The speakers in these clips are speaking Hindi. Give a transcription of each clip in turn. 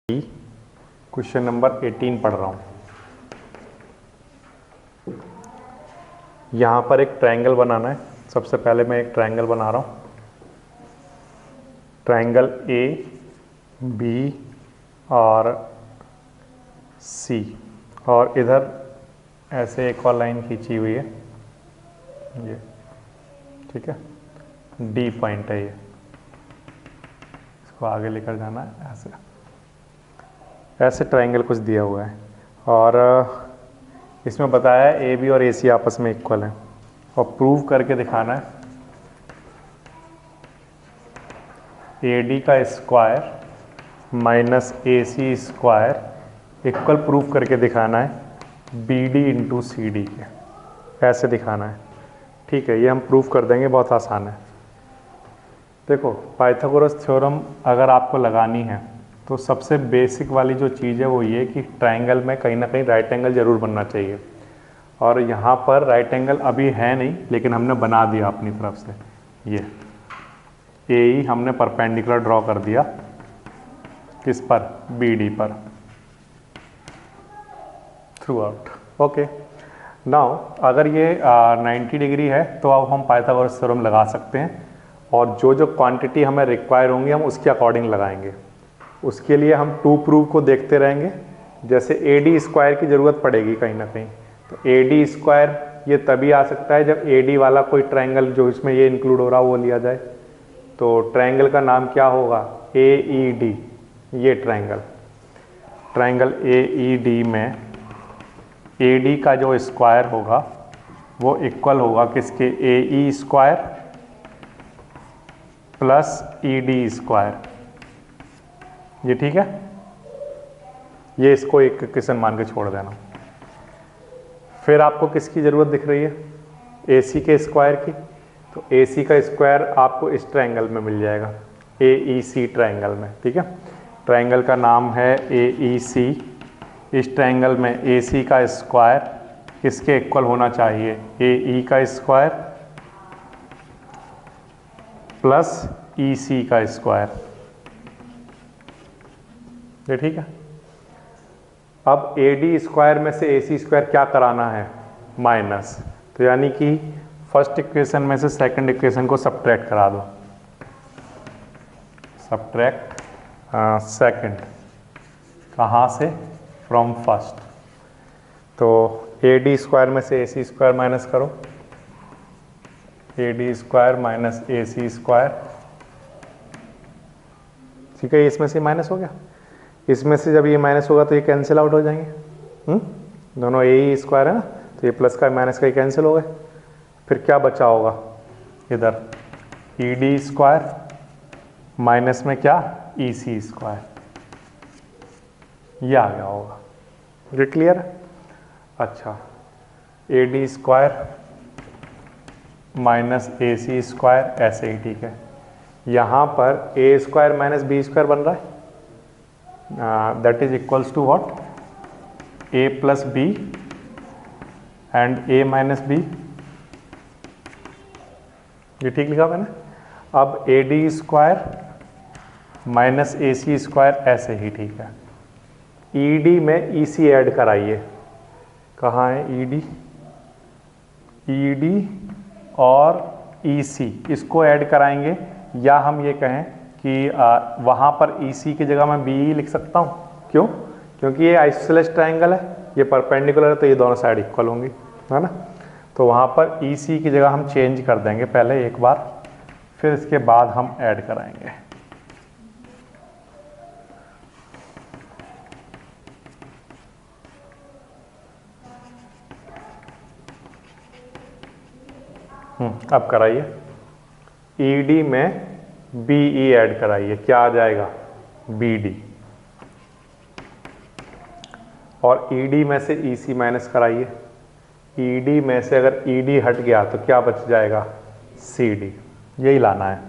क्वेश्चन नंबर 18 पढ़ रहा हूँ। यहाँ पर एक ट्रायंगल बनाना है। सबसे पहले मैं एक ट्रायंगल बना रहा हूँ। ट्रायंगल ए बी और सी, और इधर ऐसे एक और लाइन खींची हुई है, ये ठीक है, डी पॉइंट है ये। इसको आगे लेकर जाना है, ऐसे ट्रायंगल कुछ दिया हुआ है और इसमें बताया है ए बी और ए सी आपस में इक्वल है और प्रूव करके दिखाना है ए डी का square minus A C square equal prove करके दिखाना है B D into C D के, ऐसे दिखाना है। ठीक है, ये हम प्रूव कर देंगे, बहुत आसान है। देखो, पाइथागोरस थ्योरम अगर आपको लगानी है तो सबसे बेसिक वाली जो चीज़ है वो ये कि ट्रायंगल में कहीं ना कहीं राइट एंगल ज़रूर बनना चाहिए, और यहाँ पर राइट एंगल अभी है नहीं, लेकिन हमने बना दिया अपनी तरफ से। ये ए ही हमने परपेंडिकुलर ड्रॉ कर दिया, किस पर, बी डी पर, थ्रू आउट। ओके, नाउ अगर ये 90 डिग्री है तो अब हम पाइथागोरस थ्योरम लगा सकते हैं, और जो जो क्वांटिटी हमें रिक्वायर होंगी हम उसके अकॉर्डिंग लगाएंगे। उसके लिए हम टू प्रूव को देखते रहेंगे। जैसे ए डी स्क्वायर की ज़रूरत पड़ेगी कहीं ना कहीं, तो ए डी स्क्वायर ये तभी आ सकता है जब ए डी वाला कोई ट्रायंगल जो इसमें ये इंक्लूड हो रहा है वो लिया जाए। तो ट्रायंगल का नाम क्या होगा, ए ई डी। ये ट्रायंगल ए ई डी में ए डी का जो स्क्वायर होगा वो इक्वल होगा किसके, A E square plus E D square. ये ठीक है, ये इसको एक इक्वेशन मान के छोड़ देना। फिर आपको किसकी ज़रूरत दिख रही है, ए सी के स्क्वायर की। तो ए सी का स्क्वायर आपको इस ट्रायंगल में मिल जाएगा, ए ई सी ट्रायंगल में। ठीक है, ट्रायंगल का नाम है ए ई सी। इस ट्रायंगल में ए सी का स्क्वायर किसके इक्वल होना चाहिए, ए ई का स्क्वायर प्लस ई सी का स्क्वायर। ये ठीक है। अब ए डी स्क्वायर में से ए सी स्क्वायर क्या कराना है, माइनस। तो यानी कि फर्स्ट इक्वेशन में से सेकंड इक्वेशन को सब्ट्रैक्ट करा दो, सब्ट्रैक्ट सेकंड, कहाँ से, फ्रॉम फर्स्ट। तो ए डी स्क्वायर में से ए सी स्क्वायर माइनस करो, A D square minus A C square. ठीक है, इसमें से माइनस हो गया, इसमें से जब ये माइनस होगा तो ये कैंसिल आउट हो जाएंगे। दोनों ए ही स्क्वायर है ना, तो ये प्लस का माइनस का ही कैंसिल हो गए। फिर क्या बचा होगा, इधर ई डी स्क्वायर माइनस में क्या, ई सी स्क्वायर। ये आ गया होगा। ये क्लियर है। अच्छा, A D square minus A C square, ऐसे ही ठीक है। यहाँ पर A square minus B square बन रहा है, that is equals to what, a plus b and a minus b। ये ठीक लिखा मैंने। अब A D square minus A C square, ऐसे ही ठीक है। ई डी में ई सी ऐड कराइए, कहाँ है ई डी, ई डी और ई सी, इसको ऐड कराएंगे। या हम ये कहें कि वहाँ पर ई सी की जगह मैं बी लिख सकता हूँ। क्यों, क्योंकि ये आइसोसेलेस ट्रायंगल है, ये परपेंडिकुलर है, तो ये दोनों साइड इक्वल होंगी, है ना। तो वहाँ पर ई सी की जगह हम चेंज कर देंगे पहले एक बार, फिर इसके बाद हम ऐड कराएंगे। अब कराइए, ई डी में बी ई ऐड कराइए, क्या आ जाएगा, बी डी। और ई डी में से ई सी माइनस कराइए, ई डी में से अगर ई डी हट गया तो क्या बच जाएगा, सी डी। यही लाना है।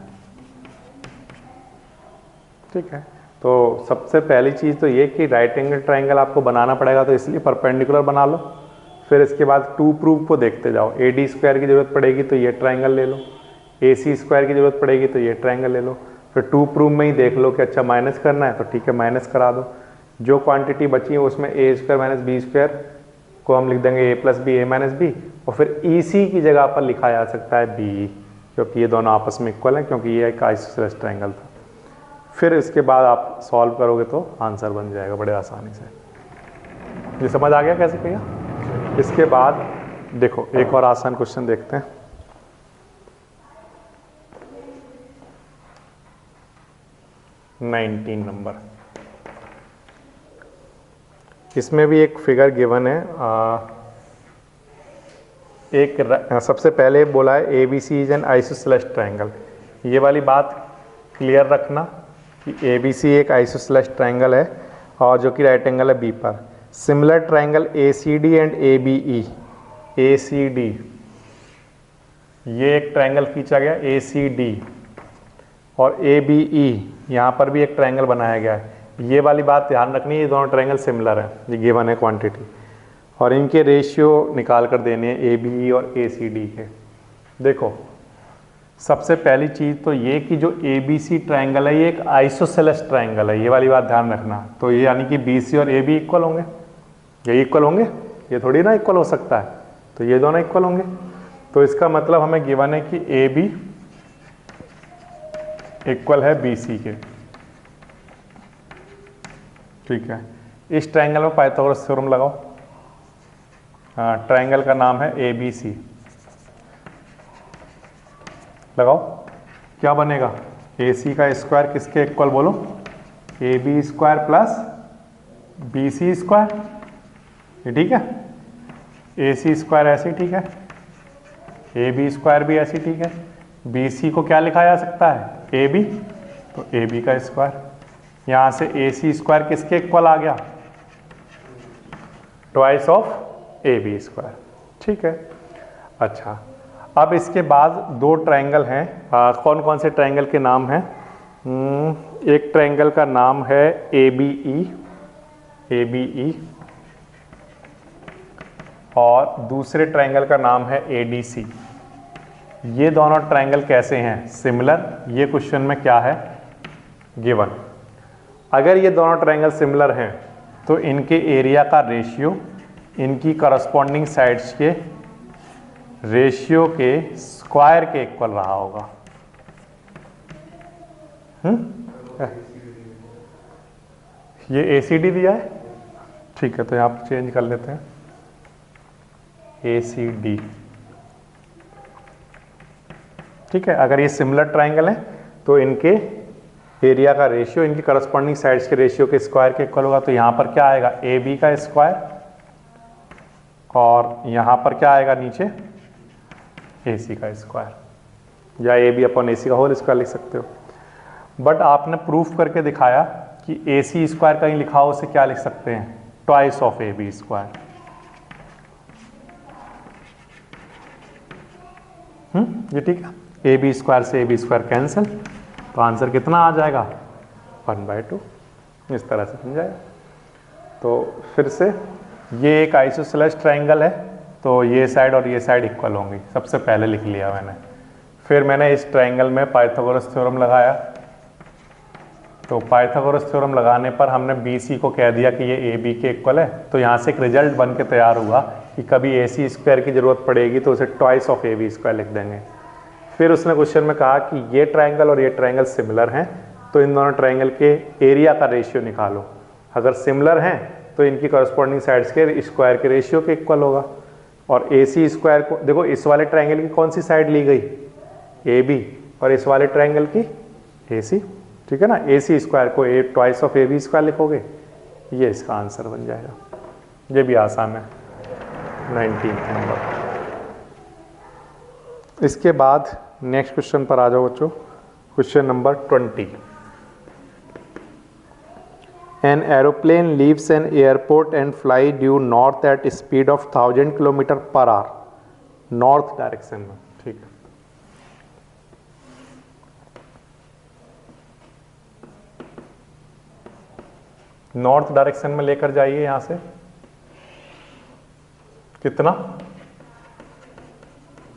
ठीक है, तो सबसे पहली चीज़ तो ये कि राइट एंगल ट्रायंगल आपको बनाना पड़ेगा, तो इसलिए परपेंडिकुलर बना लो। फिर इसके बाद टू प्रूफ को देखते जाओ। ए डी स्क्वायर की ज़रूरत पड़ेगी तो ये ट्रायंगल ले लो, ए सी स्क्वायर की ज़रूरत पड़ेगी तो ये ट्रायंगल ले लो। फिर टू प्रूफ में ही देख लो कि अच्छा माइनस करना है तो ठीक है, माइनस करा दो। जो क्वांटिटी बची है उसमें ए स्क्वायर माइनस बी स्क्वायर को हम लिख देंगे ए प्लस बी ए माइनस बी, और फिर ई सी की जगह पर लिखा जा सकता है बी, क्योंकि ये दोनों आपस में इक्वल हैं, क्योंकि ये एक आइसोसेलेस ट्रायंगल था। फिर इसके बाद आप सॉल्व करोगे तो आंसर बन जाएगा बड़े आसानी से। ये समझ आ गया कैसे किया? इसके बाद देखो एक और आसान क्वेश्चन देखते हैं। नाइनटीन नंबर, इसमें भी एक फिगर गिवन है। सबसे पहले बोला है A B C is an isosceles triangle. ये वाली बात क्लियर रखना कि ए बी सी एक आइसोसेलेस ट्रायंगल है और जो कि राइट एंगल है बी पर। Similar triangle A C D and A B E, A C D, ये एक ट्रायंगल खींचा गया ए सी डी, और ए बी ई यहाँ पर भी एक ट्रायंगल बनाया गया है। ये वाली बात ध्यान रखनी है, ये दोनों ट्रायंगल सिमिलर है, ये गिवन है क्वांटिटी, और इनके रेशियो निकाल कर देने हैं ए बी ई और ए सी डी के। देखो सबसे पहली चीज़ तो ये कि जो ए बी सी ट्रायंगल है ये एक आइसोसेलेस ट्रायंगल है, ये वाली बात ध्यान रखना। तो ये यानी कि बी सी और ए बी इक्वल होंगे, ये इक्वल होंगे, ये थोड़ी ना इक्वल हो सकता है, तो ये दोनों इक्वल होंगे। तो इसका मतलब हमें गिवन है कि ए बी इक्वल है बी सी के, ठीक है। इस ट्रायंगल में पाइथागोरस थ्योरम लगाओ। ट्रायंगल का नाम है ए बी सी, लगाओ। क्या बनेगा? ए सी का स्क्वायर किसके इक्वल बोलो? A B square plus B C square, ये ठीक है। ए सी स्क्वायर ऐसे ठीक है, ए बी स्क्वायर भी ऐसे ठीक है। बी सी को क्या लिखा जा सकता है? ए बी, तो ए बी का स्क्वायर। यहाँ से ए सी स्क्वायर किसके इक्वल आ गया? Twice of A B square, ठीक है। अच्छा, अब इसके बाद दो ट्रायंगल हैं। कौन कौन से ट्रायंगल के नाम हैं? एक ट्रायंगल का नाम है A B E, A B ई, और दूसरे ट्रायंगल का नाम है ए डी सी। ये दोनों ट्रायंगल कैसे हैं? सिमिलर। ये क्वेश्चन में क्या है गिवन? अगर ये दोनों ट्रायंगल सिमिलर हैं तो इनके एरिया का रेशियो इनकी करस्पॉन्डिंग साइड्स के रेशियो के स्क्वायर के इक्वल रहा होगा। ये ए सी डी दिया है, ठीक है, तो यहाँ पर चेंज कर लेते हैं ए सी डी, ठीक है। अगर ये सिमिलर ट्रायंगल है तो इनके एरिया का रेशियो इनकी करस्पॉन्डिंग साइड्स के रेशियो के स्क्वायर के इक्वल होगा। तो यहाँ पर क्या आएगा? ए बी का स्क्वायर, और यहाँ पर क्या आएगा नीचे? ए सी का स्क्वायर, या ए बी अपॉन ए सी का होल स्क्वायर लिख सकते हो। बट आपने प्रूफ करके दिखाया कि ए सी स्क्वायर कहीं लिखा हो, उसे क्या लिख सकते हैं? Twice of A B square. ये ठीक है। ए बी स्क्वायर से ए बी स्क्वायर कैंसिल, तो आंसर कितना आ जाएगा? 1/2। इस तरह से बन जाएगा। तो फिर से ये एक आइसोसेलेस ट्रायंगल है, तो ये साइड और ये साइड इक्वल होंगी, सबसे पहले लिख लिया मैंने। फिर मैंने इस ट्रायंगल में पाइथागोरस थ्योरम लगाया, तो पाइथागोरस थ्योरम लगाने पर हमने बी सी को कह दिया कि ये ए बी के इक्वल है। तो यहाँ से एक रिजल्ट बन के तैयार हुआ कि कभी ए सी स्क्वायर की ज़रूरत पड़ेगी तो उसे twice of A B square लिख देंगे। फिर उसने क्वेश्चन में कहा कि ये ट्रायंगल और ये ट्रायंगल सिमिलर हैं, तो इन दोनों ट्रायंगल के एरिया का रेशियो निकालो। अगर सिमिलर हैं तो इनकी करस्पॉन्डिंग साइड्स के स्क्वायर के रेशियो के इक्वल होगा। और ए सी स्क्वायर को देखो, इस वाले ट्रायंगल की कौन सी साइड ली गई? ए बी, और इस वाले ट्रायंगल की ए सी, ठीक है ना। ए सी स्क्वायर को A twice of A B square लिखोगे, ये इसका आंसर बन जाएगा। ये भी आसान है, 19 नंबर। इसके बाद नेक्स्ट क्वेश्चन पर आ जाओ बच्चों। Question number 20। An aeroplane leaves an airport and fly due north at speed of 1000 km/h, north direction में, ठीक है। नॉर्थ डायरेक्शन में लेकर जाइए यहां से, कितना?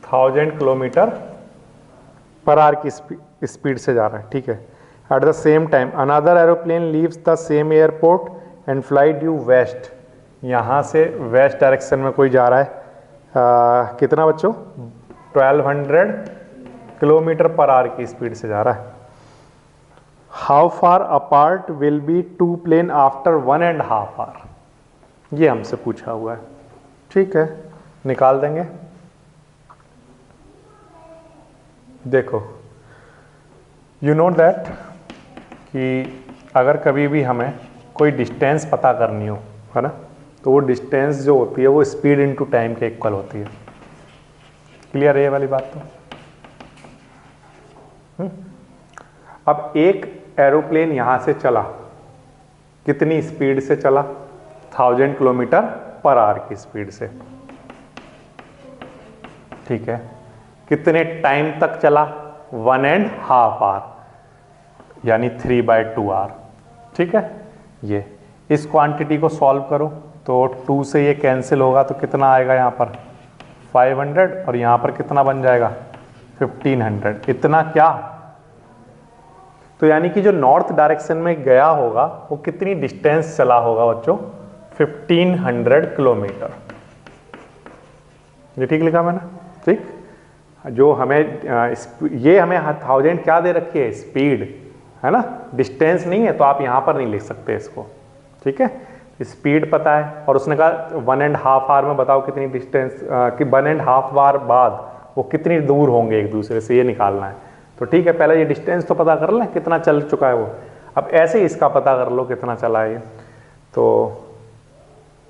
1000 km/h की स्पीड से जा रहा है, ठीक है। At the same time, another aeroplane leaves the same airport and fly due west, यहाँ से वेस्ट डायरेक्शन में कोई जा रहा है, कितना बच्चों 1200 किलोमीटर पर आवर की स्पीड से जा रहा है। How far apart will be two plane after 1.5 hour, ये हमसे पूछा हुआ है। ठीक है, निकाल देंगे। देखो यू नो दैट कि अगर कभी भी हमें कोई डिस्टेंस पता करनी हो, है ना, तो वो डिस्टेंस जो होती है वो स्पीड इनटू टाइम के इक्वल होती है। क्लियर है ये वाली बात? तो अब एक एरोप्लेन यहां से चला, कितनी स्पीड से चला? 1000 किलोमीटर पर आवर की स्पीड से। ठीक है, कितने टाइम तक चला? 1.5 आवर, यानी 3/2 आवर। ठीक है, ये इस क्वांटिटी को सॉल्व करो तो 2 से ये कैंसिल होगा तो कितना आएगा यहाँ पर 500, और यहाँ पर कितना बन जाएगा 1500। इतना क्या? तो यानी कि जो नॉर्थ डायरेक्शन में गया होगा वो कितनी डिस्टेंस चला होगा बच्चों? 1500 किलोमीटर। ये ठीक लिखा मैंने? ठीक, जो हमें ये हमें 1000 क्या दे रखी है? स्पीड, है ना, डिस्टेंस नहीं है, तो आप यहां पर नहीं लिख सकते इसको। ठीक है, स्पीड पता है, और उसने कहा 1.5 आवर में बताओ कितनी डिस्टेंस, कि 1.5 आवर बाद वो कितनी दूर होंगे एक दूसरे से, ये निकालना है। तो ठीक है, पहले ये डिस्टेंस तो पता कर लें कितना चल चुका है वो। अब ऐसे ही इसका पता कर लो कितना चला है ये। तो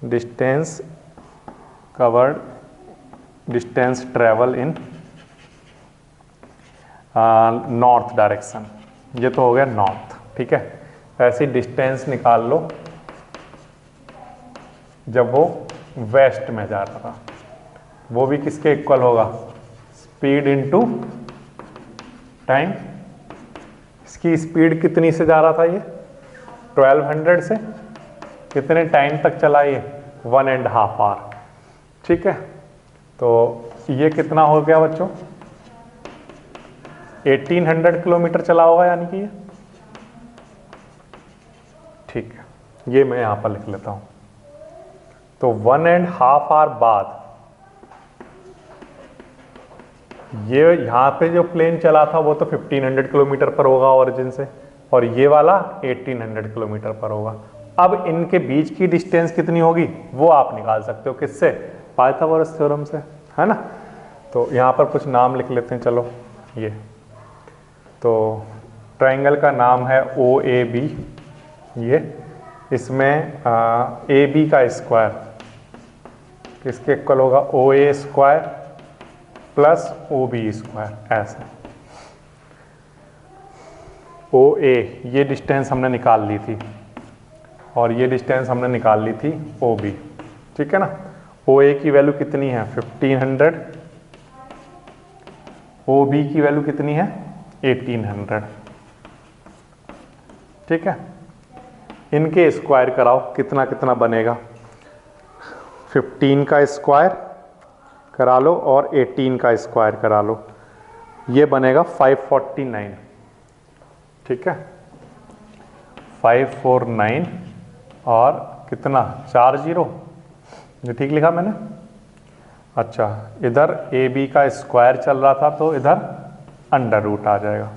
distance covered, distance travel in north direction, ये तो हो गया नॉर्थ। ठीक है, ऐसी डिस्टेंस निकाल लो जब वो वेस्ट में जा रहा था, वो भी किसके इक्वल होगा? Speed into time. इसकी स्पीड कितनी से जा रहा था ये? 1200 से। कितने टाइम तक चला ये? 1.5 आवर। ठीक है, तो ये कितना हो गया बच्चों? 1800 किलोमीटर चला होगा, यानी कि ये। ठीक है, ये मैं यहां पर लिख लेता हूं। तो 1.5 आवर बाद ये यहां पे जो प्लेन चला था वो तो 1500 किलोमीटर पर होगा ओरिजिन से, और ये वाला 1800 किलोमीटर पर होगा। अब इनके बीच की डिस्टेंस कितनी होगी वो आप निकाल सकते हो, किससे? पाइथागोरस थ्योरम से, है ना। तो यहां पर कुछ नाम लिख लेते हैं, चलो। ये तो ट्रायंगल का नाम है OAB। ये इसमें AB का स्क्वायर किसके इक्वल होगा? OA square plus OB square, ऐसे। OA ये डिस्टेंस हमने निकाल ली थी, और ये डिस्टेंस हमने निकाल ली थी OB। ठीक है ना। OA की वैल्यू कितनी है? 1500। OB की वैल्यू कितनी है? 1800। ठीक है, इनके स्क्वायर कराओ, कितना कितना बनेगा? 15 का स्क्वायर करा लो और 18 का स्क्वायर करा लो, ये बनेगा 549। ठीक है, 549 और कितना? 40। ये ठीक लिखा मैंने? अच्छा, इधर AB का स्क्वायर चल रहा था तो इधर अंडर रूट आ जाएगा।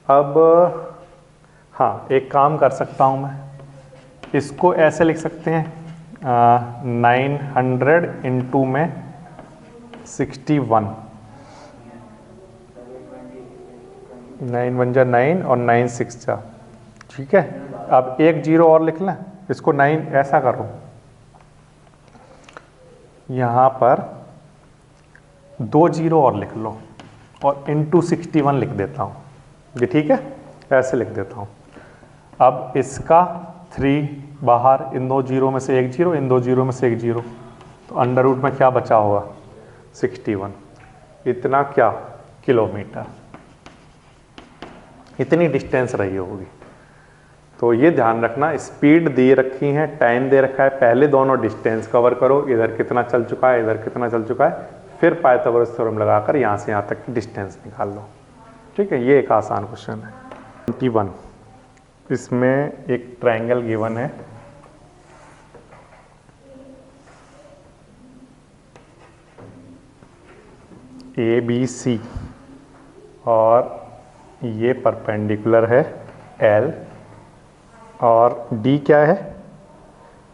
अब हाँ, एक काम कर सकता हूँ मैं, इसको ऐसे लिख सकते हैं, 900 इंटू में 61, 9 1 जा 9 और 9 6 जा। ठीक है, अब एक जीरो और लिख लें, इसको 9 ऐसा करो, यहाँ पर 2 जीरो और लिख लो और इंटू 61 लिख देता हूँ। ये ठीक है, ऐसे लिख देता हूँ। अब इसका 3 बाहर, इन 2 जीरो में से 1 जीरो, इन 2 जीरो में से 1 जीरो, तो अंडर रूट में क्या बचा होगा? 61। इतना क्या? किलोमीटर। इतनी डिस्टेंस रही होगी। तो ये ध्यान रखना, स्पीड दे रखी है, टाइम दे रखा है, पहले दोनों डिस्टेंस कवर करो, इधर कितना चल चुका है, इधर कितना चल चुका है, फिर पाइथागोरस थ्योरम लगाकर यहाँ से यहाँ तक की डिस्टेंस निकाल लो। ठीक है, ये एक आसान क्वेश्चन है। 21 इसमें एक ट्रायंगल गिवन है, ABC, और ये परपेंडिकुलर है L, और D क्या है,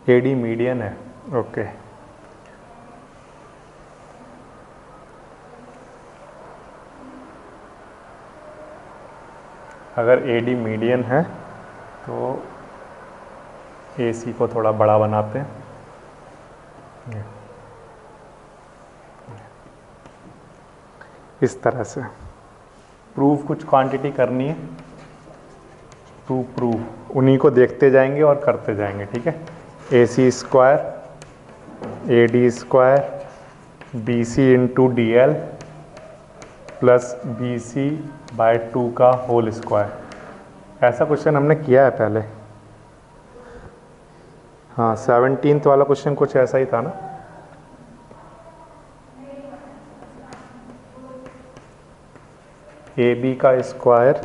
AD मीडियन है। ओके, अगर AD मीडियन है तो AC को थोड़ा बड़ा बनाते हैं इस तरह से। प्रूफ कुछ क्वांटिटी करनी है, प्रूफ उन्हीं को देखते जाएंगे और करते जाएंगे, ठीक है। AC square AD square BC into DL plus BC by 2 का होल स्क्वायर। ऐसा क्वेश्चन हमने किया है पहले, हाँ 17th वाला क्वेश्चन कुछ ऐसा ही था ना। AB का square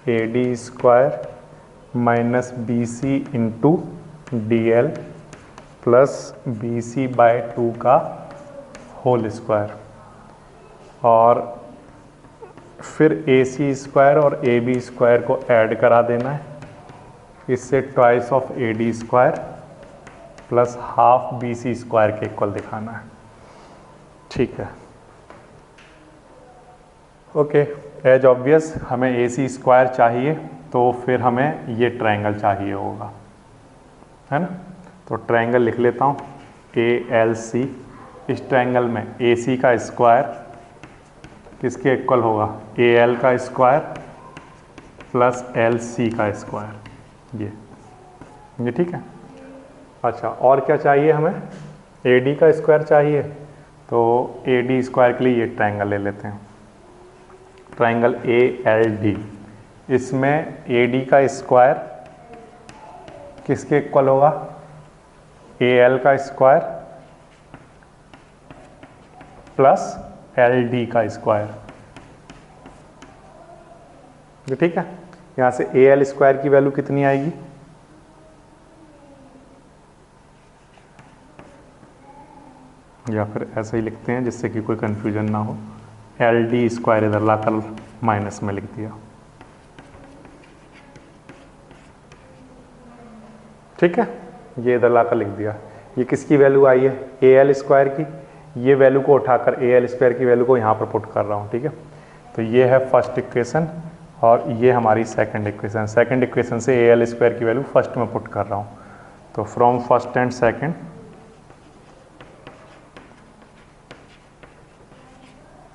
AD square minus BC into DL plus BC by 2 का होल स्क्वायर, और फिर AC स्क्वायर और AB स्क्वायर को ऐड करा देना है, इससे twice of AD square plus half BC square के इक्वल दिखाना है, ठीक है। ओके, एज ऑब्वियस हमें AC स्क्वायर चाहिए तो फिर हमें ये ट्रायंगल चाहिए होगा, है ना। तो ट्रायंगल लिख लेता हूँ ALC। इस ट्रायंगल में AC का स्क्वायर किसके इक्वल होगा, AL का स्क्वायर प्लस LC का स्क्वायर, ये ठीक है। अच्छा, और क्या चाहिए हमें, AD का स्क्वायर चाहिए, तो AD स्क्वायर के लिए ये ट्रायंगल ले लेते हैं, ट्रायंगल ALD। इसमें AD का स्क्वायर किसके इक्वल होगा, AL का स्क्वायर प्लस LD का स्क्वायर, ये ठीक है। यहाँ से AL स्क्वायर की वैल्यू कितनी आएगी, या फिर ऐसे ही लिखते हैं जिससे कि कोई कंफ्यूजन ना हो, LD स्क्वायर इधर लाकर माइनस में लिख दिया, ठीक है। ये इधर लाकर लिख दिया। ये किसकी वैल्यू आई है, AL स्क्वायर की। ये वैल्यू को उठाकर AL स्क्वायर की वैल्यू को यहाँ पर पुट कर रहा हूँ, ठीक है। तो ये है फर्स्ट इक्वेशन और ये हमारी सेकंड इक्वेशन। सेकंड इक्वेशन से AL स्क्वायर की वैल्यू फर्स्ट में पुट कर रहा हूँ। तो फ्रॉम फर्स्ट एंड सेकंड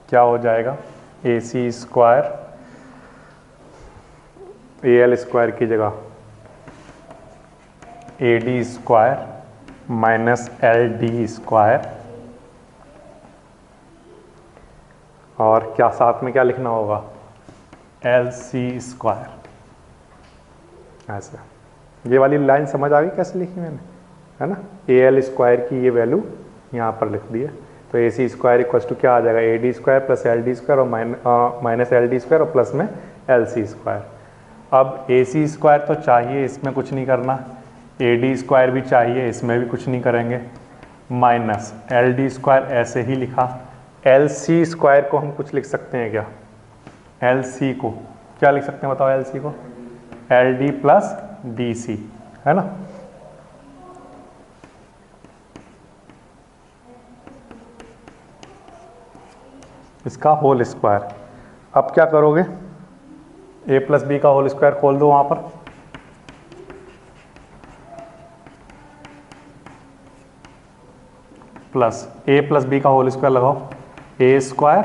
क्या हो जाएगा, AC स्क्वायर AL स्क्वायर की जगह AD square minus LD square, और क्या साथ में क्या लिखना होगा, LC स्क्वायर। ऐसे ये वाली लाइन समझ आ गई कैसे लिखी मैंने, है ना। AL स्क्वायर की ये वैल्यू यहाँ पर लिख दी है, तो AC स्क्वायर इक्वल्स टू क्या आ जाएगा, AD square plus LD square और माइनस LD स्क्वायर और प्लस में LC स्क्वायर। अब AC स्क्वायर तो चाहिए, इसमें कुछ नहीं करना, AD स्क्वायर भी चाहिए, इसमें भी कुछ नहीं करेंगे, माइनस LD स्क्वायर ऐसे ही लिखा। LC स्क्वायर को हम कुछ लिख सकते हैं क्या, LC को क्या लिख सकते हैं बताओ, LC को LD प्लस DC, है ना। इसका होल स्क्वायर। अब क्या करोगे, A प्लस बी का होल स्क्वायर खोल दो वहां पर, प्लस A प्लस बी का होल स्क्वायर लगाओ, A square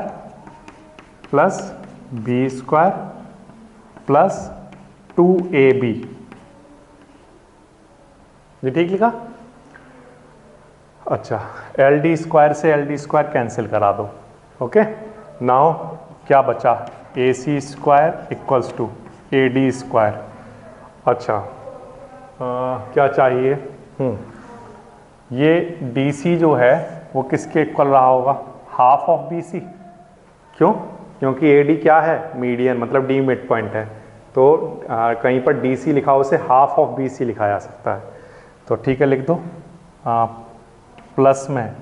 plus B square plus 2AB, ये ठीक लिखा। अच्छा, LD स्क्वायर से LD स्क्वायर कैंसिल करा दो, ओके। नाउ क्या बचा, AC square equals to AD square. अच्छा क्या चाहिए, ये DC जो है वो किसके इक्वल रहा होगा, हाफ ऑफ BC। क्यों, क्योंकि AD क्या है, मीडियन, मतलब D मिड पॉइंट है। तो कहीं पर DC लिखा हो उसे हाफ ऑफ BC लिखा जा सकता है। तो ठीक है, लिख दो प्लस में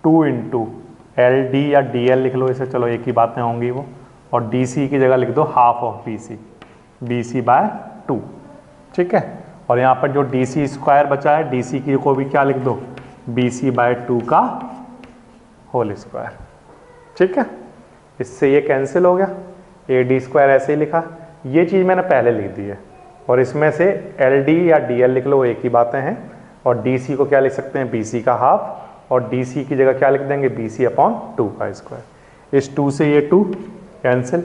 2 इंटू LD या DL लिख लो इसे, चलो एक ही बातें होंगी वो, और DC की जगह लिख दो हाफ ऑफ BC/2। ठीक है, और यहाँ पर जो DC स्क्वायर बचा है, DC की को भी क्या लिख दो, BC/2 का होल स्क्वायर। ठीक है, इससे ये कैंसिल हो गया, AD स्क्वायर ऐसे ही लिखा, ये चीज़ मैंने पहले लिख दी है, और इसमें से LD या DL लिख लो, एक ही बातें हैं, और DC को क्या लिख सकते हैं, BC का हाफ, और DC की जगह क्या लिख देंगे, BC/2 का स्क्वायर। इस 2 से ये 2 कैंसिल,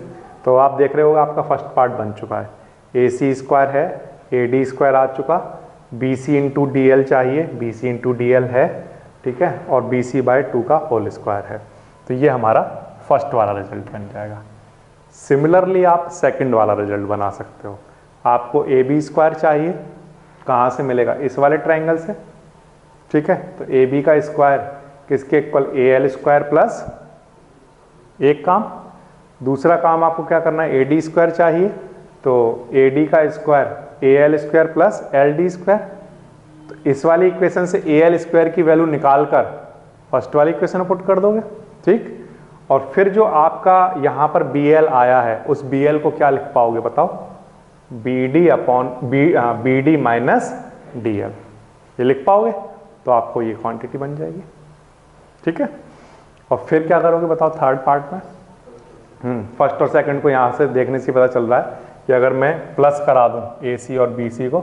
तो आप देख रहे हो आपका फर्स्ट पार्ट बन चुका है। AC स्क्वायर है, AD स्क्वायर आ चुका, BC इंटू DL चाहिए, BC इंटू DL है, ठीक है, और BC/2 का होल स्क्वायर है। तो ये हमारा फर्स्ट वाला रिजल्ट बन जाएगा। सिमिलरली आप सेकंड वाला रिजल्ट बना सकते हो। आपको AB स्क्वायर चाहिए, कहाँ से मिलेगा, इस वाले ट्रायंगल से। ठीक है, तो AB का स्क्वायर किसके इक्वल, AL स्क्वायर प्लस, एक काम। दूसरा काम आपको क्या करना है, AD स्क्वायर चाहिए, तो AD का square AL square plus LD square. तो इस वाली इक्वेशन से AL स्क्वायर की वैल्यू निकाल कर फर्स्ट वाली इक्वेशन में पुट कर दोगे। ठीक, और फिर जो आपका यहाँ पर BL आया है, उस BL को क्या लिख पाओगे बताओ, BD माइनस DL, ये लिख पाओगे, तो आपको ये क्वांटिटी बन जाएगी। ठीक है, और फिर क्या करोगे बताओ थर्ड पार्ट में। फर्स्ट और सेकंड को यहाँ से देखने से पता चल रहा है कि अगर मैं प्लस करा दूँ AC और BC को,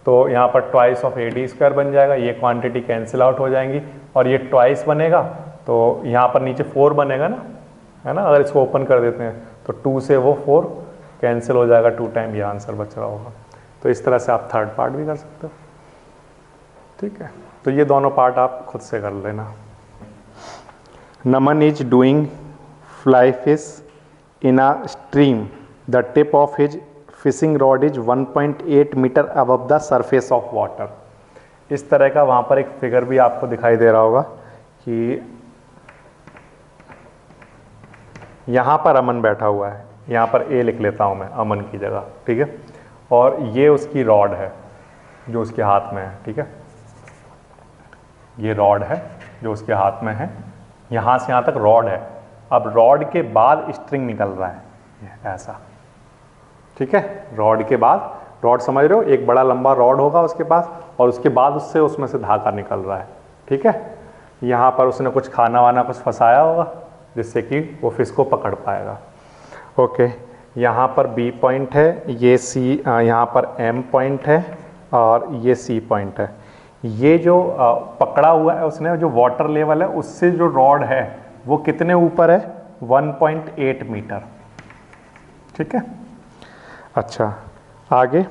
तो यहाँ पर ट्वाइस ऑफ AD स्क्वायर बन जाएगा, ये क्वांटिटी कैंसिल आउट हो जाएंगी, और ये ट्वाइस बनेगा, तो यहाँ पर नीचे 4 बनेगा ना, है ना। अगर इसको ओपन कर देते हैं तो 2 से वो 4 कैंसिल हो जाएगा, 2 टाइम ये आंसर बच रहा होगा। तो इस तरह से आप थर्ड पार्ट भी कर सकते हो। ठीक है, तो ये दोनों पार्ट आप खुद से कर लेना। Naman is doing fly fish in a stream. The tip of his fishing rod is 1.8 metre above the surface of water. इस तरह का वहाँ पर एक फिगर भी आपको दिखाई दे रहा होगा कि यहाँ पर अमन बैठा हुआ है, यहाँ पर A लिख लेता हूँ मैं अमन की जगह। ठीक है, और ये उसकी रॉड है जो उसके हाथ में है। ठीक है, ये रॉड है जो उसके हाथ में है, यहाँ से यहाँ तक रॉड है। अब रॉड के बाद स्ट्रिंग निकल रहा है ऐसा। ठीक है, रॉड के बाद, रॉड समझ रहे हो, एक बड़ा लंबा रॉड होगा उसके पास, और उसके बाद उससे उसमें से धागा निकल रहा है। ठीक है, यहाँ पर उसने कुछ खाना वाना कुछ फंसाया होगा जिससे कि वो फिश को पकड़ पाएगा। ओके, यहाँ पर B पॉइंट है, ये C, यहाँ पर M पॉइंट है, और ये C पॉइंट है। ये जो पकड़ा हुआ है उसने, जो वाटर लेवल है उससे जो रॉड है वो कितने ऊपर है, 1.8 मीटर। ठीक है, अच्छा आगे,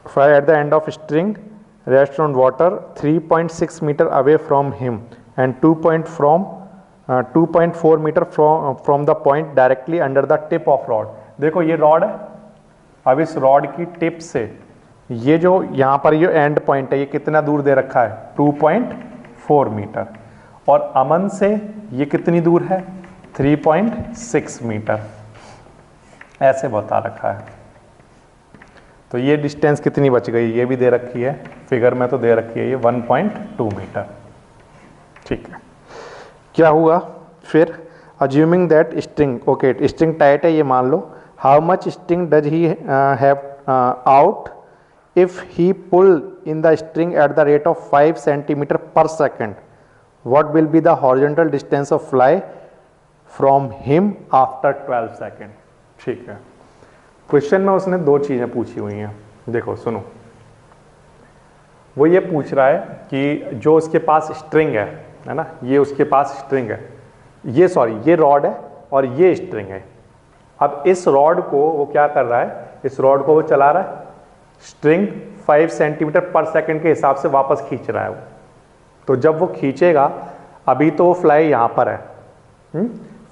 fly at the end of string rest on water 3.6 metre away from him and 2.4 metre from the point directly under the tip of rod. देखो ये रॉड है, अब इस रॉड की टिप से ये जो यहाँ पर ये एंड पॉइंट है, ये कितना दूर दे रखा है, 2.4 मीटर, और अमन से ये कितनी दूर है, 3.6 मीटर, ऐसे बता रखा है। तो ये डिस्टेंस कितनी बच गई, ये भी दे रखी है फिगर में, तो दे रखी है ये 1.2 मीटर। ठीक है, क्या हुआ फिर, assuming that string, okay string tight है ये मान लो, how much string does he have out if he pull in the string at the rate of 5 centimetre per second, what will be the horizontal distance of fly from him after 12 second. ठीक है, क्वेश्चन में उसने 2 चीज़ें पूछी हुई हैं, देखो सुनो। वो ये पूछ रहा है कि जो उसके पास स्ट्रिंग है ना, ये उसके पास स्ट्रिंग है, ये सॉरी ये रॉड है और ये स्ट्रिंग है। अब इस रॉड को वो क्या कर रहा है, इस रॉड को वो चला रहा है, स्ट्रिंग 5 सेंटीमीटर पर सेकेंड के हिसाब से वापस खींच रहा है वो। तो जब वो खींचेगा, अभी तो वो फ्लाई यहाँ पर है,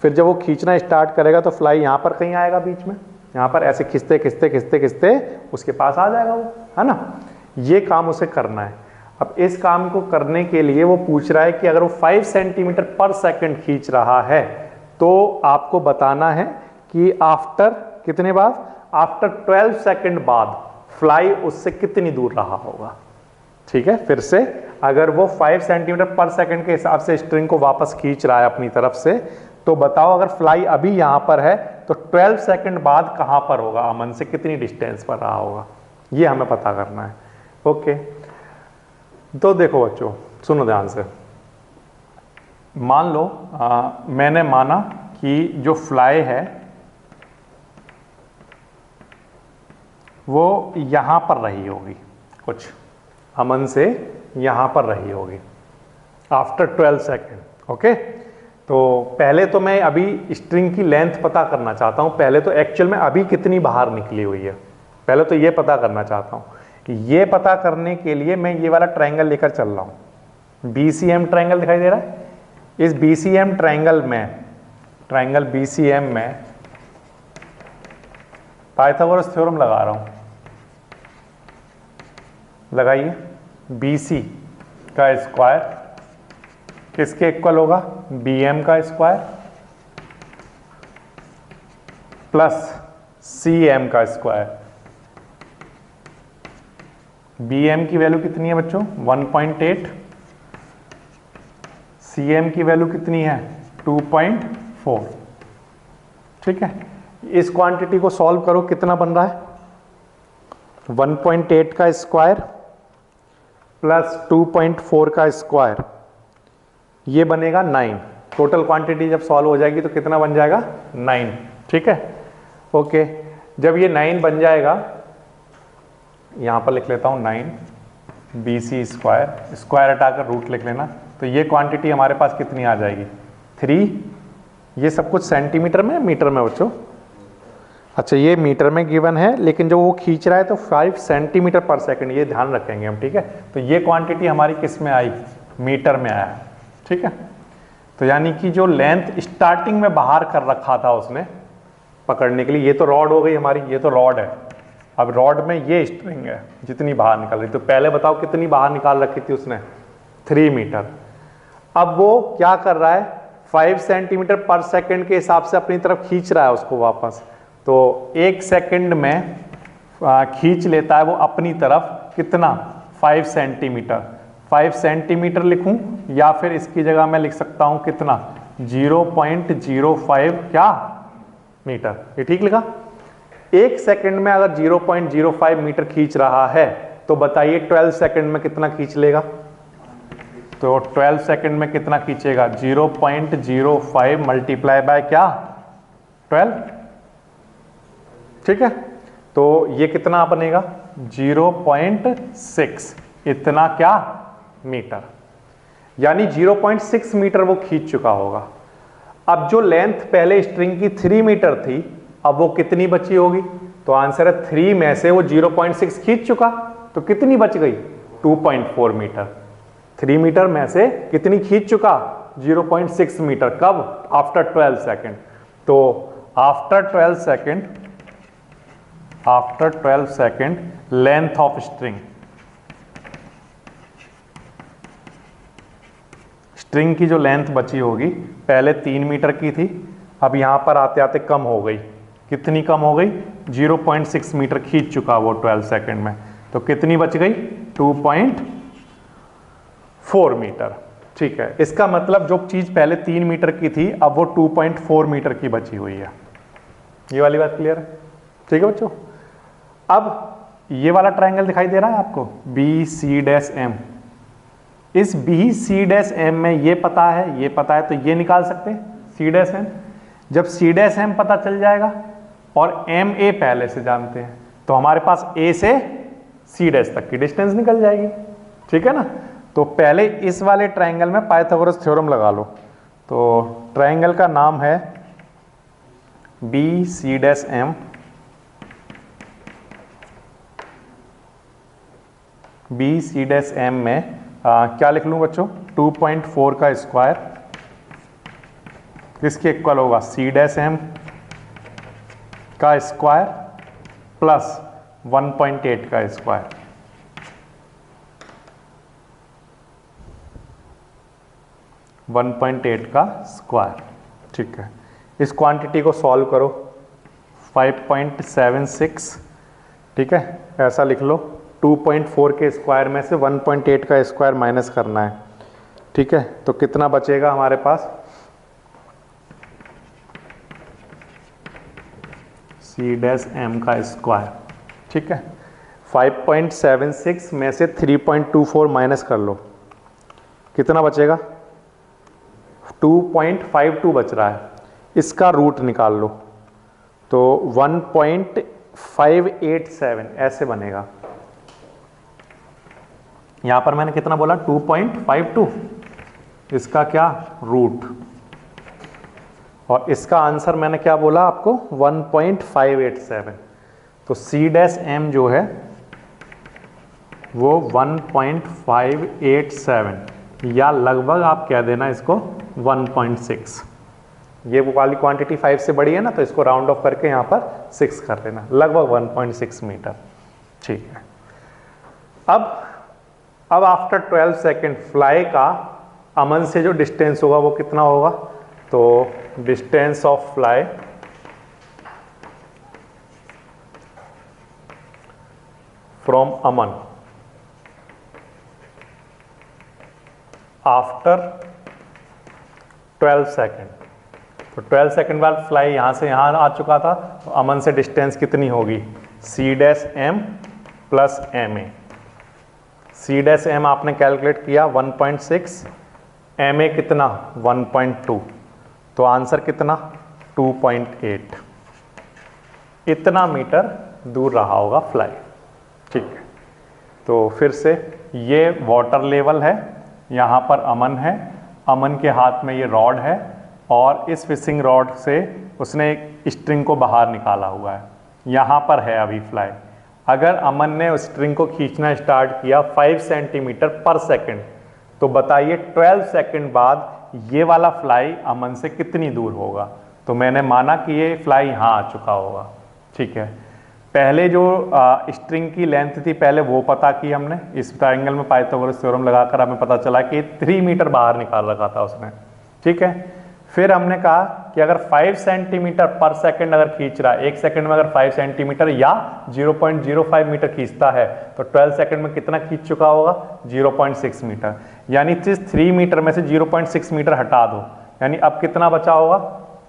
फिर जब वो खींचना स्टार्ट करेगा तो फ्लाई यहाँ पर कहीं आएगा बीच में, यहाँ पर ऐसे खींचते खींचते खींचते खींचते उसके पास आ जाएगा वो, है ना। ये काम उसे करना है। अब इस काम को करने के लिए वो पूछ रहा है कि अगर वो 5 सेंटीमीटर पर सेकंड खींच रहा है तो आपको बताना है कि आफ्टर कितने बाद, आफ्टर 12 सेकंड बाद फ्लाई उससे कितनी दूर रहा होगा। ठीक है, फिर से अगर वो 5 सेंटीमीटर पर सेकंड के हिसाब से स्ट्रिंग को वापस खींच रहा है अपनी तरफ से, तो बताओ अगर फ्लाई अभी यहां पर है तो 12 सेकंड बाद कहां पर होगा, अमन से कितनी डिस्टेंस पर रहा होगा, ये हमें पता करना है। ओके, तो देखो बच्चों सुनो ध्यान से, मान लो मैंने माना कि जो फ्लाई है वो यहां पर रही होगी, कुछ अमन से यहां पर रही होगी आफ्टर 12 सेकेंड। ओके, तो पहले तो मैं अभी स्ट्रिंग की लेंथ पता करना चाहता हूं, पहले तो एक्चुअल में अभी कितनी बाहर निकली हुई है, पहले तो ये पता करना चाहता हूं। ये पता करने के लिए मैं ये वाला ट्रायंगल लेकर चल रहा हूं, BCM ट्रायंगल दिखाई दे रहा है। इस BCM ट्रायंगल में, ट्रायंगल BCM में पाइथागोरस थ्योरम लगा रहा हूं, लगाइए। BC का स्क्वायर किसके इक्वल होगा, BM का स्क्वायर प्लस CM का स्क्वायर। BM की वैल्यू कितनी है बच्चों, 1.8, CM की वैल्यू कितनी है, 2.4। ठीक है, इस क्वांटिटी को सॉल्व करो, कितना बन रहा है, 1.8 का स्क्वायर प्लस 2.4 का स्क्वायर, ये बनेगा 9। टोटल क्वांटिटी जब सॉल्व हो जाएगी तो कितना बन जाएगा, 9। ठीक है, ओके, जब ये 9 बन जाएगा, यहां पर लिख लेता हूं 9 BC स्क्वायर, स्क्वायर हटाकर रूट लिख लेना, तो ये क्वांटिटी हमारे पास कितनी आ जाएगी, 3। ये सब कुछ सेंटीमीटर में, मीटर में बच्चों, अच्छा ये मीटर में गिवन है, लेकिन जो वो खींच रहा है तो 5 सेंटीमीटर पर सेकंड, ये ध्यान रखेंगे हम। ठीक है, तो ये क्वांटिटी हमारी किस में आई, मीटर में आया। ठीक है, तो यानी कि जो लेंथ स्टार्टिंग में बाहर कर रखा था उसने पकड़ने के लिए, ये तो रॉड हो गई हमारी, ये तो रॉड है। अब रॉड में ये स्ट्रिंग है जितनी बाहर निकल रही, तो पहले बताओ कितनी बाहर निकाल रखी थी उसने, 3 मीटर। अब वो क्या कर रहा है, 5 सेंटीमीटर पर सेकंड के हिसाब से अपनी तरफ खींच रहा है उसको वापस, तो 1 सेकंड में खींच लेता है वो अपनी तरफ कितना, 5 सेंटीमीटर। 5 सेंटीमीटर लिखूं या फिर इसकी जगह मैं लिख सकता हूं कितना, 0.05 क्या मीटर, ये ठीक लिखा। 1 सेकंड में अगर 0.05 मीटर खींच रहा है तो बताइए 12 सेकंड में कितना खींच लेगा, तो 12 सेकंड में कितना खींचेगा, 0.05 मल्टीप्लाई बाय क्या, 12। ठीक है, तो ये कितना बनेगा, 0.6, इतना क्या मीटर, यानी 0.6 मीटर वो खींच चुका होगा। अब जो लेंथ पहले स्ट्रिंग की 3 मीटर थी, अब वो कितनी बची होगी, तो आंसर है 3 में से वो 0.6 खींच चुका, तो कितनी बच गई, 2.4 मीटर। 3 मीटर में से कितनी खींच चुका, 0.6 मीटर, कब, आफ्टर 12 सेकेंड। तो after 12 second, after 12 second length of string, string की जो लेंथ बची होगी, पहले 3 मीटर की थी, अब यहां पर आते आते कम हो गई, कितनी कम हो गई, 0.6 मीटर खींच चुका वो 12 सेकेंड में, तो कितनी बच गई, 2.4 मीटर। ठीक है, इसका मतलब जो चीज पहले 3 मीटर की थी अब वो 2.4 मीटर की बची हुई है। ये वाली बात क्लियर है, ठीक है बच्चों। अब ये वाला ट्रायंगल दिखाई दे रहा है आपको, BC', इस BC' में ये पता है, ये पता है, तो ये निकाल सकते हैं C'। जब C' पता चल जाएगा और MA पहले से जानते हैं, तो हमारे पास A से C' तक की डिस्टेंस निकल जाएगी। ठीक है ना, तो पहले इस वाले ट्रायंगल में पाइथागोरस थ्योरम लगा लो। तो ट्रायंगल का नाम है BC', BC' में क्या लिख लूं बच्चों, 2.4 का स्क्वायर किसके इक्वल होगा, C' का स्क्वायर प्लस 1.8 का स्क्वायर। 1.8 का स्क्वायर। ठीक है, इस क्वांटिटी को सॉल्व करो, 5.76, ठीक है, ऐसा लिख लो। 2.4 के स्क्वायर में से 1.8 का स्क्वायर माइनस करना है, ठीक है। तो कितना बचेगा हमारे पास, सी डैश एम का स्क्वायर, ठीक है। 5.76 में से 3.24 माइनस कर लो, कितना बचेगा, 2.52 बच रहा है। इसका रूट निकाल लो तो 1.587 ऐसे बनेगा। यहां पर मैंने कितना बोला, 2.52, इसका क्या रूट, और इसका आंसर मैंने क्या बोला आपको, 1.587। तो सी डैश एम जो है वो 1.587, या लगभग आप कह देना इसको 1.6। ये वो वाली क्वांटिटी 5 से बड़ी है ना, तो इसको राउंड ऑफ करके यहाँ पर 6 कर देना, लगभग 1.6 मीटर, ठीक है। अब आफ्टर 12 सेकेंड फ्लाई का अमन से जो डिस्टेंस होगा वो कितना होगा, तो distance of fly from Aman after 12 second. तो 12 सेकेंड बाद फ्लाई यहां से यहां आ चुका था, तो अमन से डिस्टेंस कितनी होगी, C dash M plus M A. C dash M आपने कैलकुलेट किया 1.6, एम ए कितना 1.2, तो आंसर कितना 2.8। इतना मीटर दूर रहा होगा फ्लाई, ठीक है। तो फिर से ये वाटर लेवल है, यहाँ पर अमन है, अमन के हाथ में ये रॉड है, और इस फिशिंग रॉड से उसने एक स्ट्रिंग को बाहर निकाला हुआ है, यहाँ पर है अभी फ्लाई। अगर अमन ने उस स्ट्रिंग को खींचना स्टार्ट किया 5 सेंटीमीटर पर सेकेंड, तो बताइए 12 सेकेंड बाद ये वाला फ्लाई अमन से कितनी दूर होगा। तो मैंने माना कि ये फ्लाई यहाँ आ चुका होगा, ठीक है। पहले जो स्ट्रिंग की लेंथ थी पहले वो पता की हमने, इस ट्रायंगल में पाइथागोरस थ्योरम लगाकर हमें पता चला कि 3 मीटर बाहर निकाल रखा था उसने, ठीक है। फिर हमने कहा कि अगर 5 सेंटीमीटर पर सेकंड अगर खींच रहा है, 1 सेकंड में अगर 5 सेंटीमीटर या 0.05 मीटर खींचता है, तो 12 सेकंड में कितना खींच चुका होगा, 0.6 मीटर। यानी 3 मीटर में से 0.6 मीटर हटा दो, यानी अब कितना बचा होगा,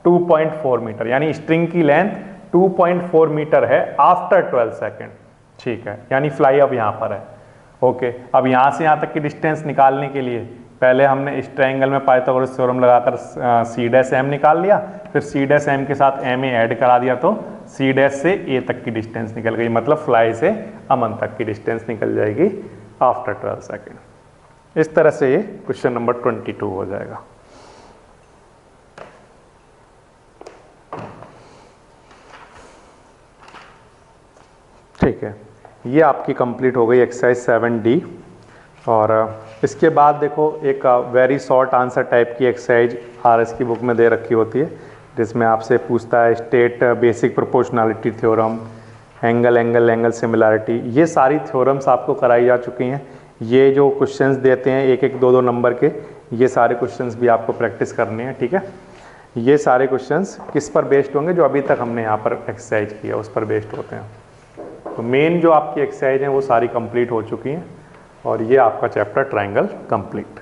2.4 मीटर। यानी स्ट्रिंग की लेंथ 2.4 मीटर है आफ्टर 12 सेकेंड, ठीक है। यानी फ्लाई अब यहाँ पर है, ओके। अब यहाँ से यहाँ तक की डिस्टेंस निकालने के लिए पहले हमने इस ट्रायंगल में पाइथागोरस थ्योरम लगाकर सी डैश एम निकाल लिया, फिर सी डैश एम के साथ एम ए ऐड करा दिया, तो सी डैश से ए तक की डिस्टेंस निकल गई, मतलब फ्लाई से अमन तक की डिस्टेंस निकल जाएगी आफ्टर 12 सेकेंड। इस तरह से ये क्वेश्चन नंबर 22 हो जाएगा। ठीक है, ये आपकी कंप्लीट हो गई एक्सरसाइज 7D। और इसके बाद देखो एक वेरी शॉर्ट आंसर टाइप की एक्सरसाइज आरएस की बुक में दे रखी होती है, जिसमें आपसे पूछता है state basic proportionality theorem, angle similarity. ये सारी थ्योरम्स आपको कराई जा चुकी हैं। ये जो क्वेश्चंस देते हैं 1-1, 2-2 नंबर के, ये सारे क्वेश्चंस भी आपको प्रैक्टिस करने हैं, ठीक है। ये सारे क्वेश्चंस किस पर बेस्ड होंगे, जो अभी तक हमने यहाँ पर एक्सरसाइज किया उस पर बेस्ड होते हैं। तो मेन जो आपकी एक्सरसाइज हैं वो सारी कंप्लीट हो चुकी हैं, और ये आपका चैप्टर ट्रायंगल कंप्लीट।